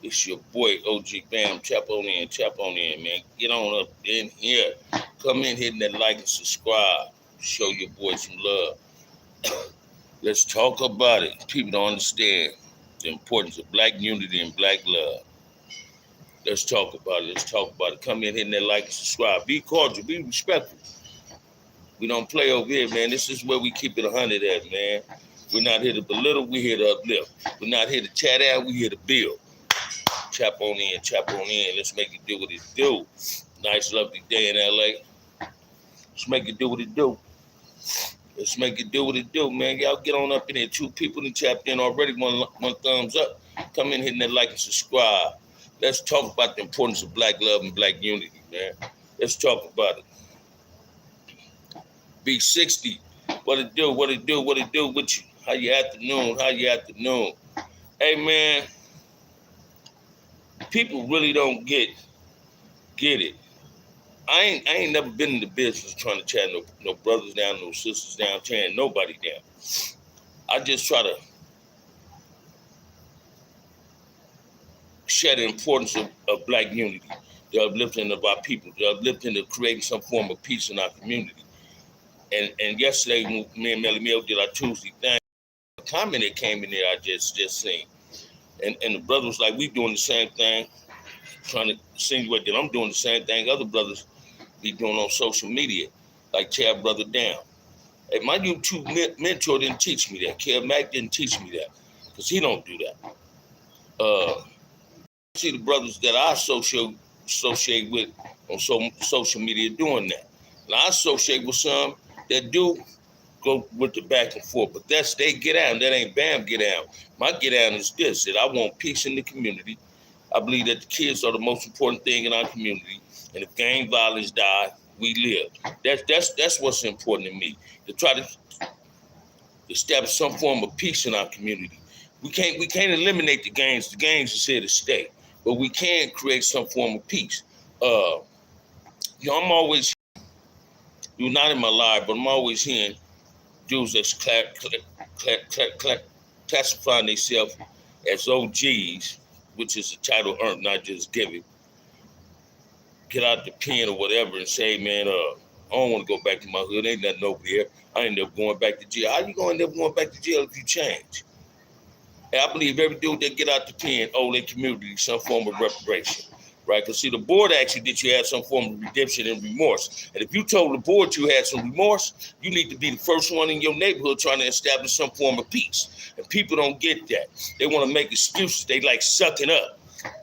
It's your boy OG Bam. Tap on in, man. Get on up in here. Come in, hitting that like and subscribe. Show your boy some love. Let's talk about it. People don't understand the importance of black unity and black love. Let's talk about it. Let's talk about it. Come in, hitting that like and subscribe. Be cordial. Be respectful. We don't play over here, man. This is where we keep it 100 at, man. We're not here to belittle. We're here to uplift. We're not here to chat out. We're here to build. Chap on in, chap on in. Let's make it do what it do. Nice, lovely day in LA. Let's make it do what it do. Let's make it do what it do, man. Y'all get on up in there. 2 people that tapped in already. One thumbs up. Come in, hitting that like and subscribe. Let's talk about the importance of black love and black unity, man. Let's talk about it. B60. What it do? What it do? What it do with you? How you afternoon? How you afternoon? Hey, man. People really don't get it. I ain't never been in the business trying to chat no brothers down, no sisters down, tearing nobody down. I just try to share the importance of black unity, the uplifting of our people, the uplifting of creating some form of peace in our community. And yesterday, me and Melly Mill did our Tuesday thing. A comment that came in there I just seen. And the brother was like, we doing the same thing, trying to insinuate that I'm doing the same thing other brothers be doing on social media, like tear brother down. Hey, my YouTube mentor didn't teach me that. Kev Mack didn't teach me that, because he don't do that. See the brothers that I associate with on social media doing that. And I associate with some that do go with the back and forth, but that's they get out. That ain't Bam get out. My get out is this, that I want peace in the community. I believe that the kids are the most important thing in our community. And if gang violence die, we live. That's what's important to me. To try to establish some form of peace in our community. We can't eliminate the gangs. The gangs is here to stay. But we can create some form of peace. I'm always, you're not in my life, but I'm always hearing dudes that's classifying themselves as OGs, which is a title earned, not just given. Get out the pen or whatever and say, man, I don't want to go back to my hood. Ain't nothing over here. I ain't never going back to jail. How you going to end up going back to jail if you change? And I believe every dude that get out the pen owe their community some form of reparation, right? Because see, the board actually that you had some form of redemption and remorse. And if you told the board you had some remorse, you need to be the first one in your neighborhood trying to establish some form of peace. And people don't get that. They want to make excuses. They like sucking up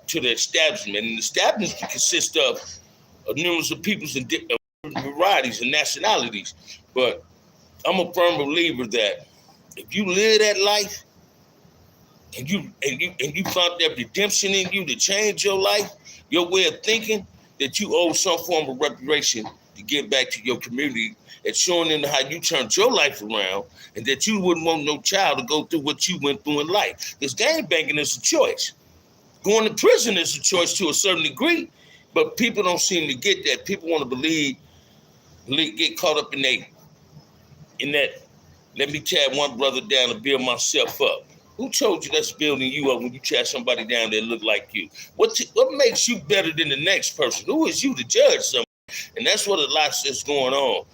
to the establishment. And the establishment consists of numerous of peoples and varieties and nationalities. But I'm a firm believer that if you live that life and you found that redemption in you to change your life, your way of thinking, that you owe some form of reparation to give back to your community and showing them how you turned your life around, and that you wouldn't want no child to go through what you went through in life. Because gang banging is a choice. Going to prison is a choice to a certain degree, but people don't seem to get that. People want to get caught up in that. Let me tear one brother down and build myself up. Who told you that's building you up when you tear somebody down that look like you? What makes you better than the next person? Who is you to judge somebody? And that's what a lot is going on.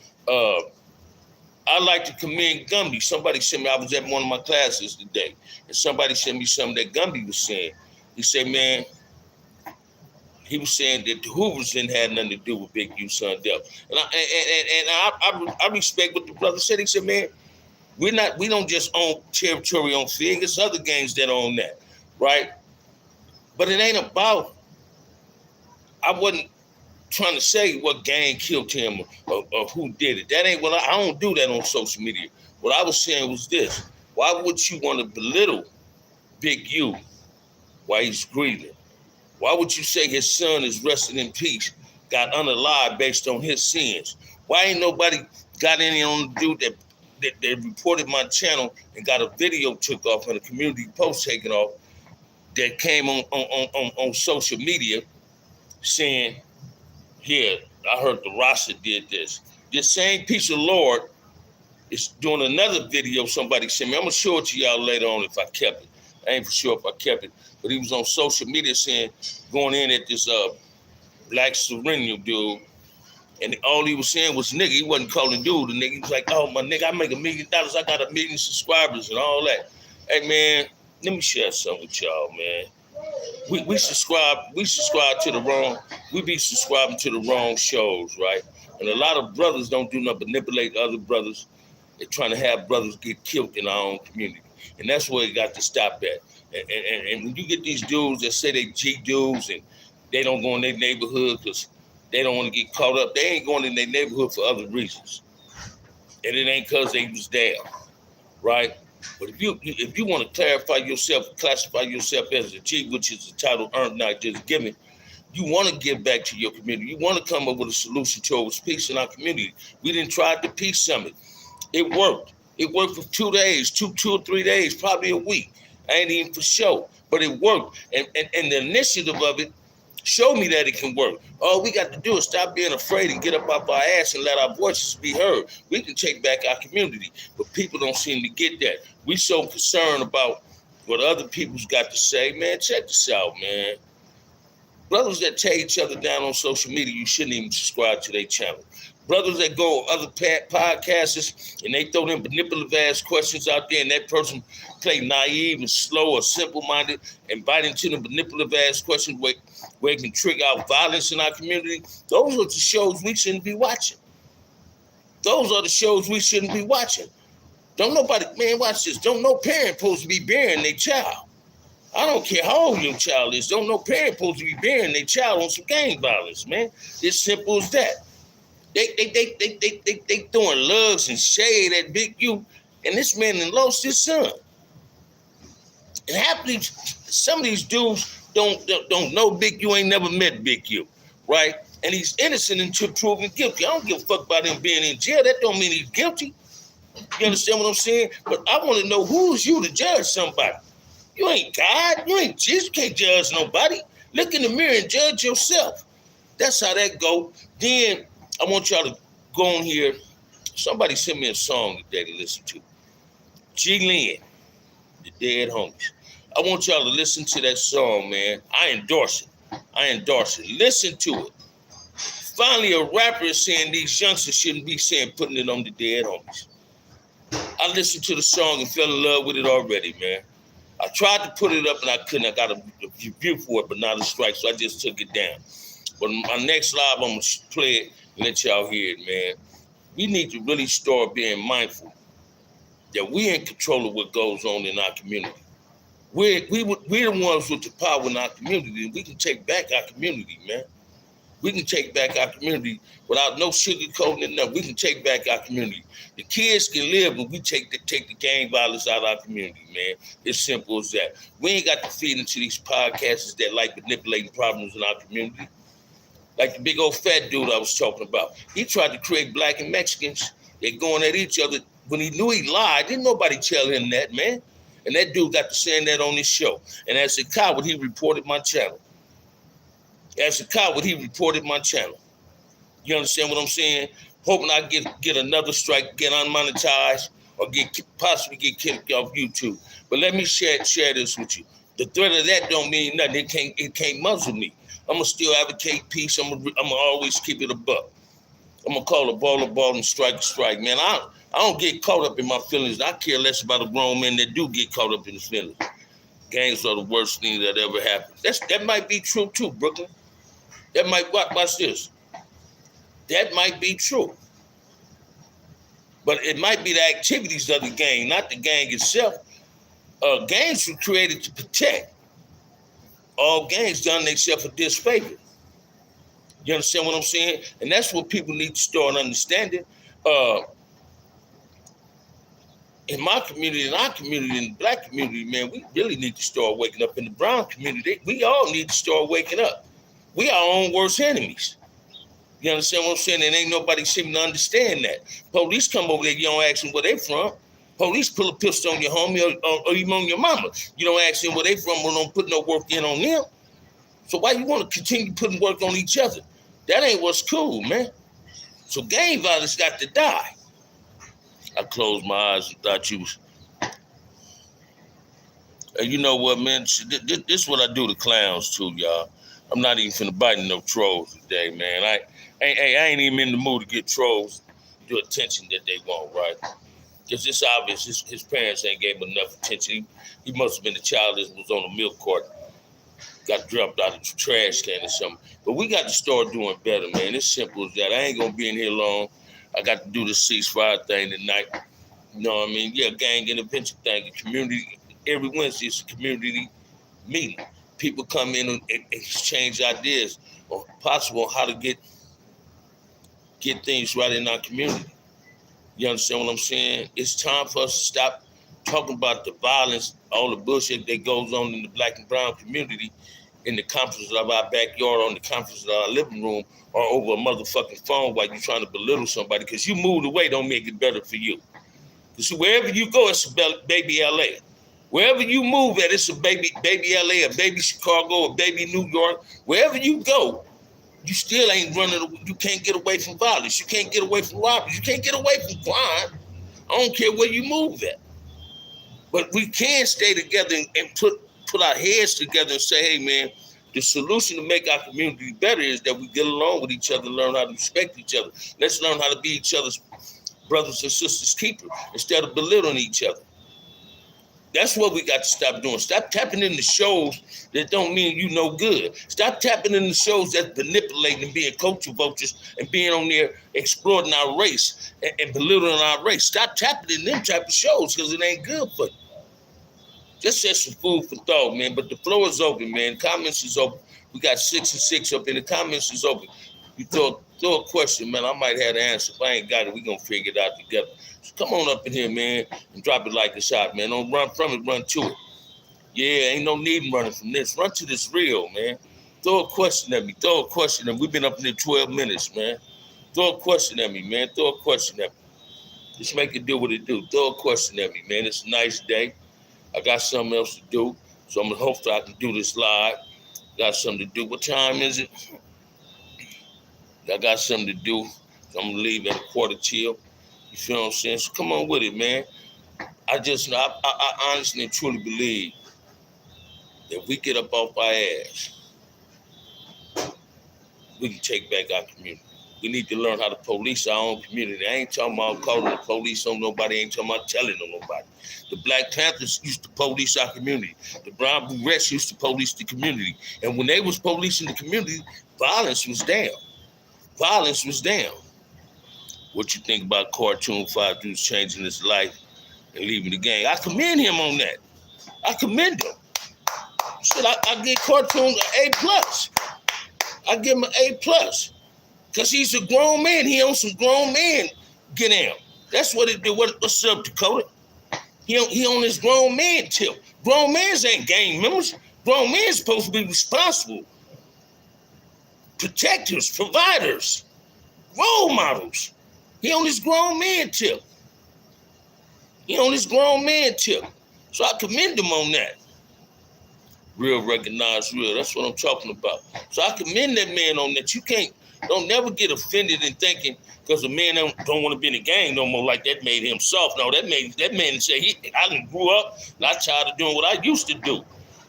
I like to commend Gumby. Somebody sent me, I was at one of my classes today, and somebody sent me something that Gumby was saying. He said, man, he was saying that the Hoovers didn't have nothing to do with Big U Son Def. And I respect what the brother said. He said, man, we don't just own territory on Fig. It's other gangs that own that, right? But it ain't about, I wasn't trying to say what gang killed him or who did it. That ain't what I don't do that on social media. What I was saying was this: why would you want to belittle Big U while he's grieving? Why would you say his son is resting in peace, got unalive based on his sins? Why ain't nobody got any on the dude that reported my channel and got a video took off and a community post taken off that came on social media saying, yeah, I heard the Rasta did this. This same piece of Lord is doing another video somebody sent me. I'm going to show it to y'all later on if I kept it. I ain't for sure if I kept it, but he was on social media saying, going in at this black Serenial dude, and all he was saying was nigga. He wasn't calling dude a nigga. He was like, oh, my nigga, I make $1 million. I got 1 million subscribers and all that. Hey, man, let me share something with y'all, man. We subscribe to the wrong, we be subscribing to the wrong shows, right? And a lot of brothers don't do nothing but manipulate other brothers. They're trying to have brothers get killed in our own community. And that's where it got to stop at. And when you get these dudes that say they G dudes and they don't go in their neighborhood because they don't want to get caught up, they ain't going in their neighborhood for other reasons. And it ain't because they was down, right? But if you want to clarify yourself, classify yourself as a G, which is a title earned, not just given, you want to give back to your community. You want to come up with a solution towards peace in our community. We didn't try the peace summit. It worked. It worked for 2 days, two or 3 days, probably a week. I ain't even for sure, but it worked. And the initiative of it showed me that it can work. All we got to do is stop being afraid and get up off our ass and let our voices be heard. We can take back our community, but people don't seem to get that. We so concerned about what other people's got to say. Man, check this out, man. Brothers that tear each other down on social media, you shouldn't even subscribe to their channel. Brothers that go on other podcasters and they throw them manipulative ass questions out there and that person play naive and slow or simple-minded and bite into the manipulative ass questions where it can trigger out violence in our community, those are the shows we shouldn't be watching. Those are the shows we shouldn't be watching. Don't nobody, man, watch this. Don't no parent supposed to be burying their child. I don't care how old your child is. Don't no parent supposed to be burying their child on some gang violence, man. It's simple as that. They throwing lugs and shade at Big U, and this man done lost his son. And happily, some of these dudes don't know Big U, ain't never met Big U, right? And he's innocent until proven guilty. I don't give a fuck about him being in jail. That don't mean he's guilty. You understand what I'm saying? But I want to know who's you to judge somebody. You ain't God. You ain't Jesus. You can't judge nobody. Look in the mirror and judge yourself. That's how that go. Then I want y'all to go on here. Somebody sent me a song today to listen to. G Lynn, The Dead Homies. I want y'all to listen to that song, man. I endorse it. Listen to it. Finally, a rapper is saying these youngsters shouldn't be saying putting it on the dead homies. I listened to the song and fell in love with it already, man. I tried to put it up and I couldn't. I got a review for it, but not a strike, so I just took it down. But my next live, I'm going to play it and let y'all hear it, man. We need to really start being mindful that we're in control of what goes on in our community. We're the ones with the power in our community. We can take back our community, man. We can take back our community without no sugarcoating and nothing. We can take back our community. The kids can live, but we take the gang violence out of our community, man. It's simple as that. We ain't got to feed into these podcasters that like manipulating problems in our community. Like the big old fat dude I was talking about. He tried to create black and Mexicans. They're going at each other. When he knew he lied, didn't nobody tell him that, man. And that dude got to saying that on his show. And as a coward, he reported my channel. As a coward, he reported my channel. You understand what I'm saying? Hoping I get another strike, get unmonetized, or possibly get kicked off YouTube. But let me share this with you. The threat of that don't mean nothing. It can't muzzle me. I'm gonna still advocate peace. I'm gonna always keep it a buck. I'm gonna call a ball and strike a strike, man. I don't get caught up in my feelings. I care less about a grown man that do get caught up in his feelings. Gangs are the worst thing that ever happened. That might be true too, Brooklyn. That might, watch this. That might be true. But it might be the activities of the gang, not the gang itself. Gangs were created to protect. All gangs done themselves a disfavor. You understand what I'm saying? And that's what people need to start understanding. In my community, in our community, in the black community, man, we really need to start waking up. In the brown community, we all need to start waking up. We our own worst enemies. You understand what I'm saying? And ain't nobody seem to understand that. Police come over there, you don't ask them where they from. Police pull a pistol on your homie or even on your mama. You don't ask them where they from, or don't put no work in on them. So why you want to continue putting work on each other? That ain't what's cool, man. So gang violence got to die. I closed my eyes and thought you was. And you know what, man? This is what I do to clowns too, y'all. I'm not even finna bite no trolls today, man. I ain't even in the mood to get trolls the attention that they want, right? Because it's obvious his parents ain't gave him enough attention. He must have been a child that was on a milk cart, got dropped out of the trash can or something. But we got to start doing better, man. It's simple as that. I ain't gonna be in here long. I got to do the ceasefire thing tonight. You know what I mean? Yeah, gang intervention thing, a community. Every Wednesday it's a community meeting. People come in and exchange ideas on possible how to get things right in our community. You understand what I'm saying? It's time for us to stop talking about the violence, all the bullshit that goes on in the black and brown community in the comforts of our backyard, on the comforts of our living room, or over a motherfucking phone while you're trying to belittle somebody. Because you moved away don't make it better for you. Because wherever you go, it's a baby LA. Wherever you move at, it's a baby LA, a baby Chicago, a baby New York. Wherever you go, you still ain't running. You can't get away from violence. You can't get away from robbery. You can't get away from crime. I don't care where you move at. But we can stay together and put our heads together and say, hey, man, the solution to make our community better is that we get along with each other, learn how to respect each other. Let's learn how to be each other's brothers and sisters keeper instead of belittling each other. That's what we got to stop doing. Stop tapping in the shows that don't mean you no good. Stop tapping in the shows that's manipulating and being culture vultures and being on there exploiting our race and belittling our race. Stop tapping in them type of shows because it ain't good for you. Just some food for thought, man. But the floor is open, man. Comments is open. We got 6 and 6 up in the comments is open. You throw a question, man. I might have the answer. If I ain't got it, we gonna figure it out together. So come on up in here, man, and drop it like a shot, man. Don't run from it, run to it. Yeah, ain't no need in running from this. Run to this real, man. Throw a question at me. Throw a question at me. We've been up in there 12 minutes, man. Throw a question at me, man. Throw a question at me. Just make it do what it do. Throw a question at me, man. It's a nice day. I got something else to do, so I'm gonna hope that I can do this live. Got something to do. What time is it? I got something to do, so I'm gonna leave at 1:45. You feel what I'm saying? So come on with it, man. I honestly and truly believe that if we get up off our ass, we can take back our community. We need to learn how to police our own community. I ain't talking about calling the police on nobody. I ain't talking about telling on nobody. The Black Panthers used to police our community. The Brown Berets used to police the community. And when they was policing the community, violence was down. Violence was down. What you think about Cartoon 5 Dudes changing his life and leaving the gang? I commend him on that. I commend him. Shit, I give Cartoon an A+. I give him an A+. Because he's a grown man. He on some grown man get down. That's what it did. What's up, Dakota? He on his grown man tip. Grown mans ain't gang members. Grown men's supposed to be responsible. Protectors, providers, role models. He on his grown man tip. He on his grown man tip. So I commend him on that. Real recognize real. That's what I'm talking about. So I commend that man on that. Don't never get offended in thinking because a man don't want to be in a gang no more, like that made him soft. No, that man say I done grew up and I tired of doing what I used to do.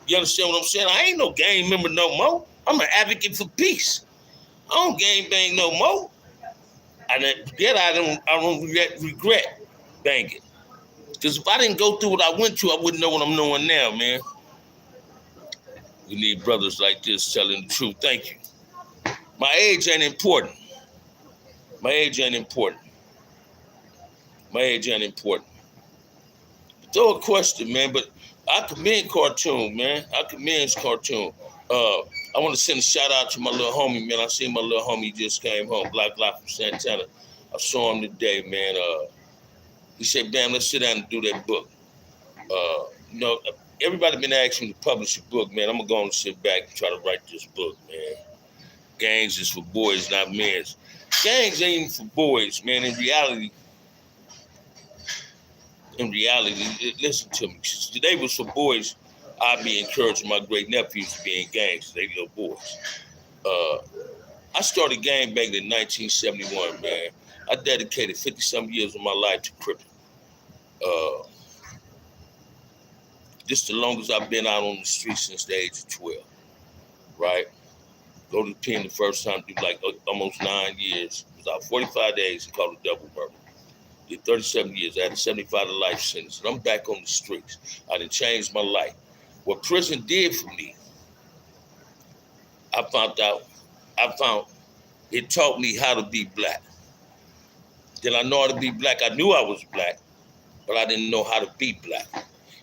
You understand what I'm saying? I ain't no gang member no more. I'm an advocate for peace. I don't gang bang no more. And I don't regret banging. Because if I didn't go through what I went through, I wouldn't know what I'm knowing now, man. We need brothers like this telling the truth. Thank you. My age ain't important. My age ain't important. My age ain't important. Throw a question, man, but I commend Cartoon, man. I commend Cartoon. I want to send a shout out to my little homie, man. I seen my little homie just came home, Black Life from Santana. I saw him today, man. He said, "Bam, let's sit down and do that book." Everybody been asking me to publish a book, man. I'm gonna go and sit back and try to write this book, man. Gangs is for boys, not men. Gangs ain't even for boys, man. In reality, listen to me. Since today was for boys, I'd be encouraging my great nephews to be in gangs. They little boys. I started gang banging in 1971, man. I dedicated 50-some years of my life to cripping. This is the longest I've been out on the street since the age of 12, right? Go to the pen the first time, do like almost 9 years. It was out 45 days and called a double murder. Did 37 years. I had a 75 to life sentence. And I'm back on the streets. I done changed my life. What prison did for me, I found it taught me how to be black. Did I know how to be black? I knew I was black, but I didn't know how to be black.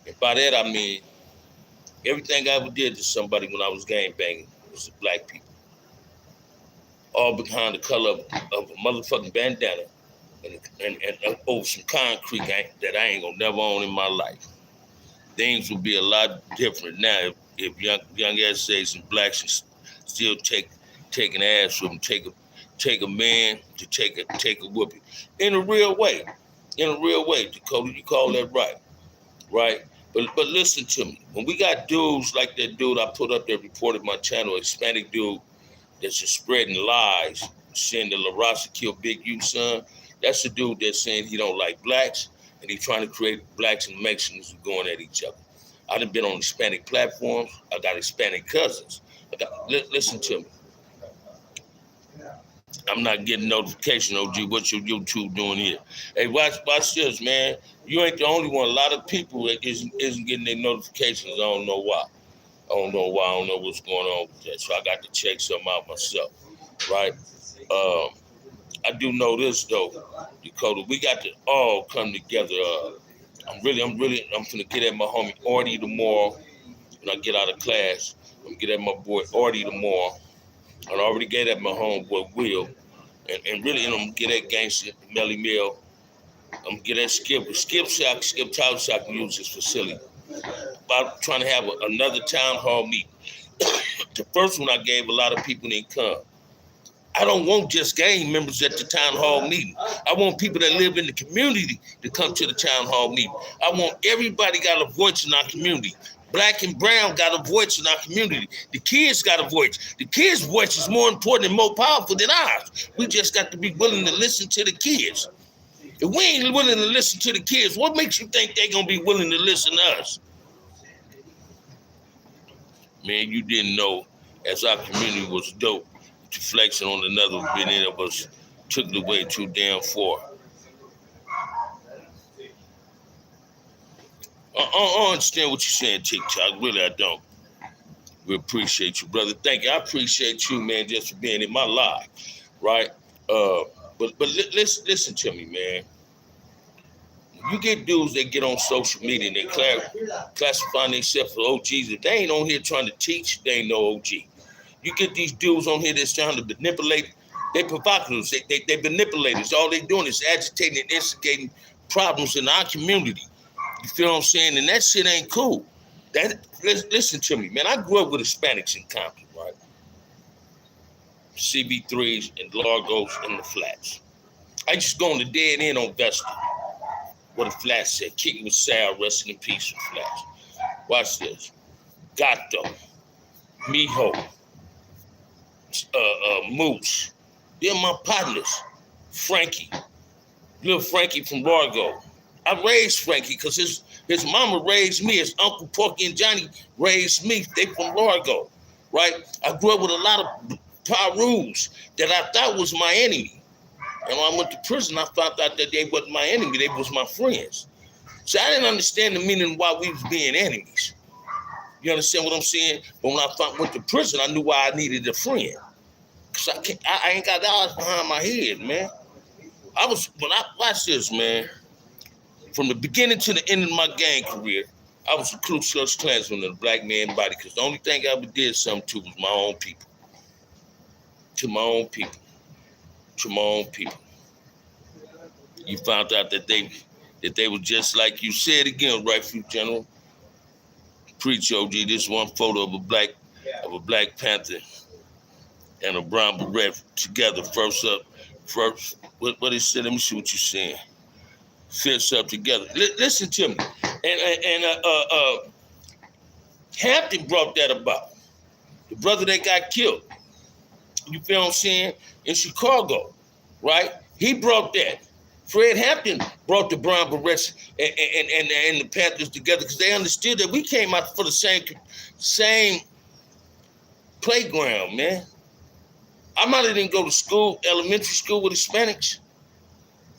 And by that, I mean, everything I ever did to somebody when I was gangbanging was to black people. All behind the color of a motherfucking bandana and over some concrete that I ain't gonna never own in my life. Things would be a lot different now if young essays and blacks still take an ass from take a man to take a whooping in a real way. Dakota, you call that right? But listen to me. When we got dudes like that dude I put up there, reported my channel, Hispanic dude that's just spreading lies, saying that La Raza killed Big U son. That's the dude that's saying he don't like blacks and he's trying to create blacks and Mexicans going at each other. I done been on Hispanic platforms. I got Hispanic cousins. Listen to me. I'm not getting notification, OG. What your YouTube doing here? Hey, watch this, man. You ain't the only one. A lot of people isn't getting their notifications. I don't know why. I don't know what's going on with that. So I got to check something out myself, right? I do know this though, Dakota. We got to all come together. I'm finna get at my homie Artie tomorrow when I get out of class. I'm gonna get at my boy Artie tomorrow. I already get at my homeboy Will, and really, I'm gonna get at gangster Melly Mill. I'm gonna get at Skip Tyler so I can use his facility. About trying to have another town hall meeting. The first one I gave, a lot of people didn't come. I don't want just gang members at the town hall meeting. I want people that live in the community to come to the town hall meeting. I want everybody got a voice in our community. Black and brown got a voice in our community. The kids got a voice. The kids' voice is more important and more powerful than ours. We just got to be willing to listen to the kids. If we ain't willing to listen to the kids, what makes you think they're going to be willing to listen to us? Man, you didn't know as our community was dope. Flexing on another, many of us took it away too damn far. I understand what you're saying, TikTok. Really, I don't. We appreciate you, brother. Thank you. I appreciate you, man, just for being in my life, right? But listen to me, man. You get dudes that get on social media and they classify themselves as OGs. If they ain't on here trying to teach, they ain't no OG. You get these dudes on here that's trying to manipulate. They provocateurs. They manipulators. All they doing is agitating and instigating problems in our community. You feel what I'm saying? And that shit ain't cool. Listen to me, man. I grew up with Hispanics in Compton, right? CB3s and Largos and the Flats. I used to go on the dead end on Vesta. What the Flats said. Kicking with Sal, resting in peace with Flats. Watch this. Gato. Mijo. Moose. They're my partners. Frankie. Little Frankie from Largo. I raised Frankie because his mama raised me. His Uncle Porky and Johnny raised me. They from Largo, right? I grew up with a lot of Parus that I thought was my enemy. And when I went to prison, I found out that they wasn't my enemy. They was my friends. So I didn't understand the meaning of why we was being enemies. You understand what I'm saying? But when I went to prison, I knew why I needed a friend. Because I ain't got dollars behind my head, man. Watch this, man. From the beginning to the end of my gang career, I was a Ku Klux Klansman in a black man body because the only thing I ever did something to was my own people. To my own people. To my own people. You found out that they were just like you said again, right, Fruit General? Preach, OG. This one photo of a Black Panther and a brown beret together. First, what he said? Let me see what you're saying. Fits up together. Listen to me. And Hampton brought that about. The brother that got killed. You feel what I'm saying? In Chicago, right? He brought that. Fred Hampton brought the Brown Berets and the Panthers together because they understood that we came out for the same playground, man. I might have didn't go to school, elementary school with Hispanics,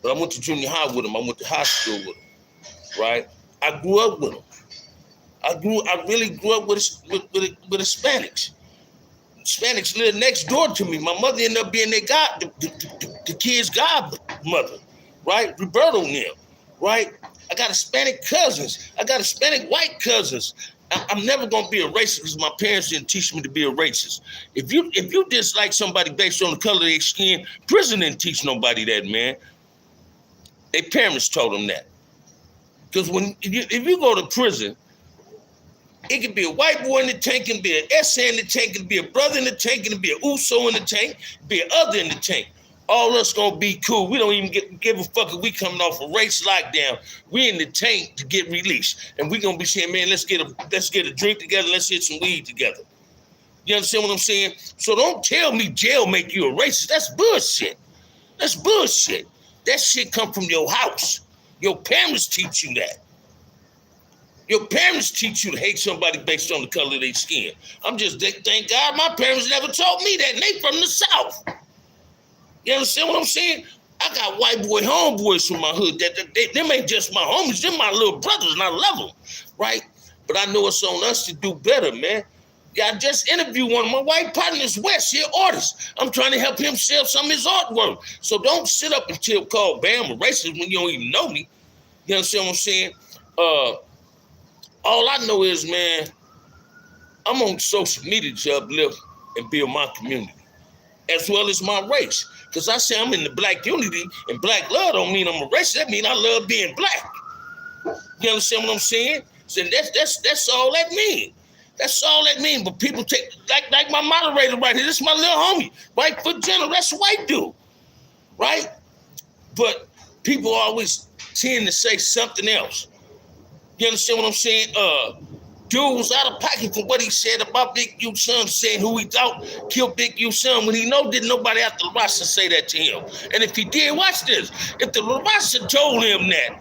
but I went to junior high with them. I went to high school with them, right? I grew up with them. I really grew up with Hispanics. Hispanics lived next door to me. My mother ended up being their the kids' godmother, right? Roberto Neal, right? I got Hispanic cousins. I got Hispanic white cousins. I'm never gonna be a racist because my parents didn't teach me to be a racist. If you dislike somebody based on the color of their skin, prison didn't teach nobody that, man. Their parents told them that. Because if you go to prison, it could be a white boy in the tank, it can be an SA in the tank, it can be a brother in the tank, it can be an USO in the tank, it can be an other in the tank. All us gonna be cool. We don't even give a fuck if we coming off a race lockdown. We in the tank to get released. And we gonna be saying, man, let's get a drink together, let's hit some weed together. You understand what I'm saying? So don't tell me jail make you a racist. That's bullshit. That's bullshit. That shit come from your house. Your parents teach you that. Your parents teach you to hate somebody based on the color of their skin. Thank God my parents never taught me that, and they from the South. You understand what I'm saying? I got white boy homeboys from my hood. Them ain't just my homies. They're my little brothers, and I love them, right? But I know it's on us to do better, man. Yeah, I just interviewed one of my white partners, Wes, here, artist. I'm trying to help him sell some of his artwork. So don't sit up until call Bam a racist when you don't even know me. You understand what I'm saying? All I know is, man, I'm on social media to uplift and build my community, as well as my race. Because I say I'm in the black unity, and black love don't mean I'm a racist. That mean I love being black. You understand what I'm saying? So that's all that mean. That's all that mean. But people take, like my moderator right here, this is my little homie, White Foot General, that's a white dude, right? But people always tend to say something else. You understand what I'm saying? Dude was out of pocket for what he said about Big U son, saying who he thought killed Big U son when he didn't nobody after the Rasta say that to him. And if he did, watch this. If the Rasta told him that,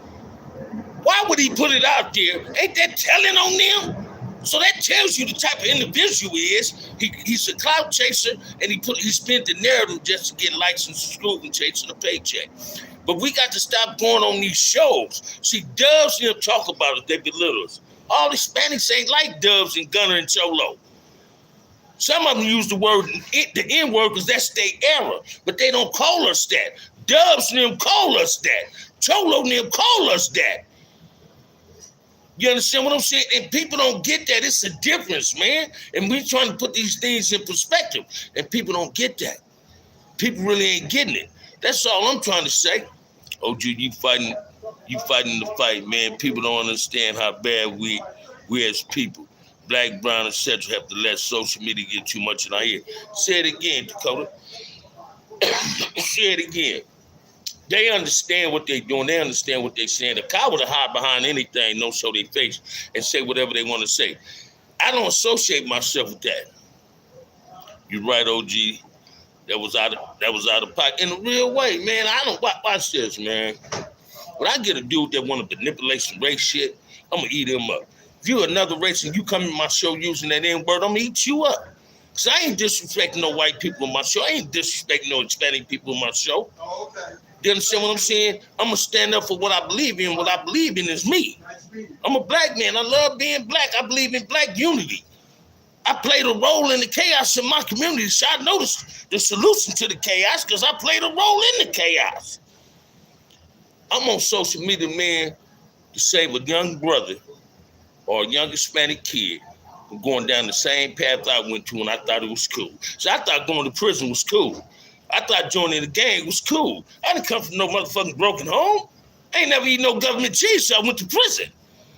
why would he put it out there? Ain't that telling on them? So that tells you the type of individual he is. He's a clout chaser, and he spent the narrative just to get likes and subscribers and chasing a paycheck. But we got to stop going on these shows. See, Dubs and them talk about it, they belittle us. All Hispanics ain't like Dubs and Gunner and Cholo. Some of them use the N-word because that's their era, but they don't call us that. Dubs and them call us that. Cholo and them call us that. You understand what I'm saying? And people don't get that. It's a difference, man. And we trying to put these things in perspective, and people don't get that. People really ain't getting it. That's all I'm trying to say. OG, you fighting the fight, man. People don't understand how bad we as people, black, brown, etc., have to let social media get too much in our ear. Say it again, Dakota. Say it again. They understand what they're doing. They understand what they're saying. The coward will hide behind anything, don't show their face, and say whatever they want to say. I don't associate myself with that. You're right, OG. That was out of pocket. In a real way, man. I don't watch this, man. When I get a dude that want to manipulate some race shit, I'm gonna eat him up. If you're another race and you come in my show using that N-word, I'm gonna eat you up. Cause I ain't disrespecting no white people in my show. I ain't disrespecting no Hispanic people in my show. Oh, okay. You understand what I'm saying? I'm gonna stand up for what I believe in. What I believe in is me. I'm a black man. I love being black. I believe in black unity. I played a role in the chaos in my community. So I know the solution to the chaos because I played a role in the chaos. I'm on social media, man, to save a young brother or a young Hispanic kid from going down the same path I went to, and I thought it was cool. So I thought going to prison was cool. I thought joining the gang was cool. I didn't come from no motherfucking broken home. I ain't never eaten no government cheese, so I went to prison.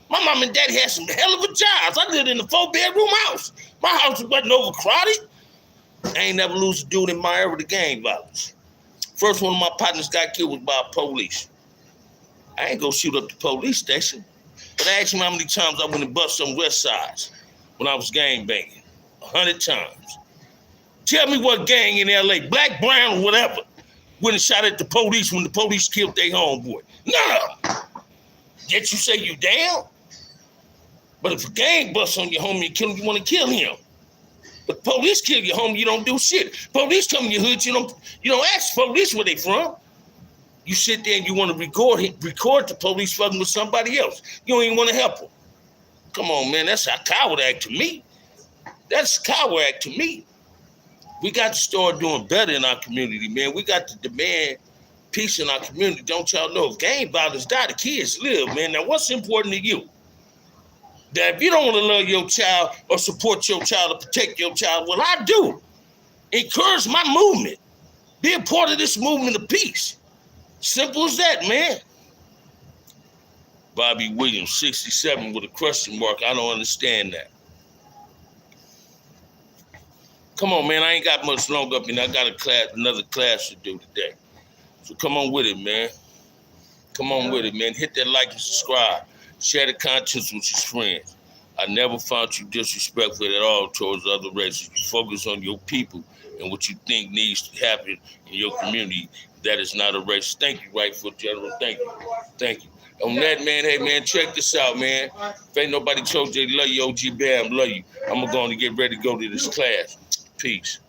My mom and daddy had some hell of a jobs. I lived in a 4-bedroom house. My house wasn't overcrowded. I ain't never lose a dude in my era to gang violence. First one of my partners got killed was by police. I ain't go shoot up the police station. But I asked him how many times I went and bust some West Sides when I was gang banging. 100 times. Tell me what gang in LA, black, brown, whatever, went and shot at the police when the police killed their homeboy. None of them. Yet you say you down? But if a gang busts on your homie and kill him, you want to kill him. But police kill your homie, you don't do shit. Police come in your hood, you don't ask police where they from. You sit there and you want to record the police fucking with somebody else. You don't even want to help them. Come on, man, that's a coward act to me. That's a coward act to me. We got to start doing better in our community, man. We got to demand peace in our community. Don't y'all know if gang violence die, the kids live, man. Now, what's important to you? That if you don't want to love your child or support your child or protect your child, well, I do. Encourage my movement. Be a part of this movement of peace. Simple as that, man. Bobby Williams, 67 with a question mark. I don't understand that. Come on, man. I ain't got much longer up, and I got another class to do today. So come on with it, man. Come on with it, man. Hit that like and subscribe. Share the contents with your friends. I never found you disrespectful at all towards other races. You focus on your people and what you think needs to happen in your community. That is not a race. Thank you, Right Foot General. Thank you. Thank you. On that, man, hey, man, check this out, man. If ain't nobody told you they love you, OG Bam, love you. I'm going to get ready to go to this class. Peace.